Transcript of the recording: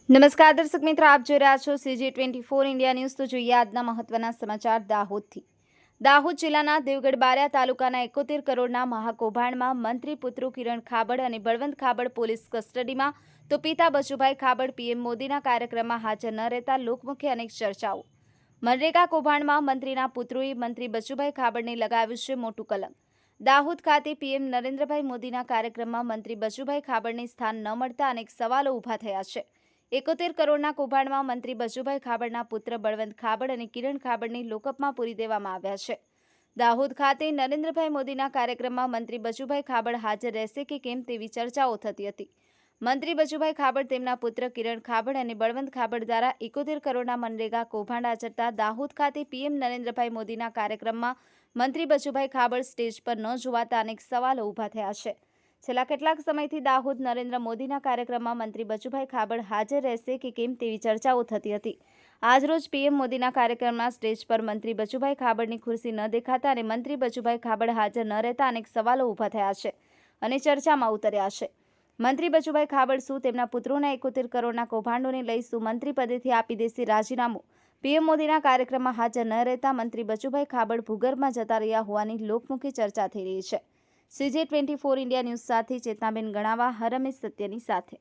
નમસ્કાર દર્શક મિત્રો, આપ જોઈ રહ્યા છો CG24 ઇન્ડિયા ન્યૂઝ। તો જોઈએ આજના મહત્વના સમાચાર દાહોદથી। દાહોદ જિલ્લાના દેવગઢ બારિયા તાલુકાના 71 કરોડના મહાકૌભાંડમાં મંત્રી પુત્રો કિરણ ખાબડ અને બળવંત ખાબડ પોલીસ કસ્ટડીમાં, તો પિતા બચુભાઈ ખાબડ પીએમ મોદીના કાર્યક્રમમાં હાજર ન રહેતા લોકમુખે અનેક ચર્ચાઓ। મનરેગા કૌભાંડમાં મંત્રીના પુત્રોએ મંત્રી બચુભાઈ ખાબડને લગાવ્યું છે મોટું કલંક। દાહોદ ખાતે પીએમ નરેન્દ્રભાઈ મોદીના કાર્યક્રમમાં મંત્રી બચુભાઈ ખાબડને સ્થાન ન મળતા અનેક સવાલો ઊભા થયા છે। 71 કરોડના કૌભાંડમાં મંત્રી બચુભાઈ ખાબડના પુત્ર બળવંત ખાબડ અને કિરણ ખાબડને લોકઅપમાં પૂરી દેવામાં આવ્યા છે। દાહોદ ખાતે નરેન્દ્રભાઈ મોદીના કાર્યક્રમમાં મંત્રી બચુભાઈ ખાબડ હાજર રહેશે કે કેમ તેવી ચર્ચાઓ થતી હતી। મંત્રી બચુભાઈ ખાબડ, તેમના પુત્ર કિરણ ખાબડ અને બળવંત ખાબડ દ્વારા 71 કરોડના મનરેગા કૌભાંડ આચરતા દાહોદ ખાતે પીએમ નરેન્દ્રભાઈ મોદીના કાર્યક્રમમાં મંત્રી બચુભાઈ ખાબડ સ્ટેજ પર ન જોવાતા અનેક સવાલો ઊભા થયા છે। છેલ્લા કેટલાક સમયથી દાહોદ નરેન્દ્ર મોદીના કાર્યક્રમમાં મંત્રી બચુભાઈ ખાબડ હાજર રહેશે કે કેમ તેવી ચર્ચાઓ થતી હતી। આજરોજ પીએમ મોદીના કાર્યક્રમના સ્ટેજ પર મંત્રી બચુભાઈ ખાબડની ખુરશી ન દેખાતા અને મંત્રી બચુભાઈ ખાબડ હાજર ન રહેતા અનેક સવાલો ઊભા થયા છે અને ચર્ચામાં ઉતર્યા છે। મંત્રી બચુભાઈ ખાબડ શું તેમના પુત્રોના 71 કરોડના કૌભાંડોને લઈ શું મંત્રી પદેથી આપી દેશે રાજીનામું? પીએમ મોદીના કાર્યક્રમમાં હાજર ન રહેતા મંત્રી બચુભાઈ ખાબડ ભૂગર્ભમાં જતા રહ્યા હોવાની લોકમુખી ચર્ચા થઈ રહી છે। CG24 ઇન્ડિયા ન્યૂઝ સાથે ચેતનાબેન ગણાવા, હરમેશ સત્યની સાથે।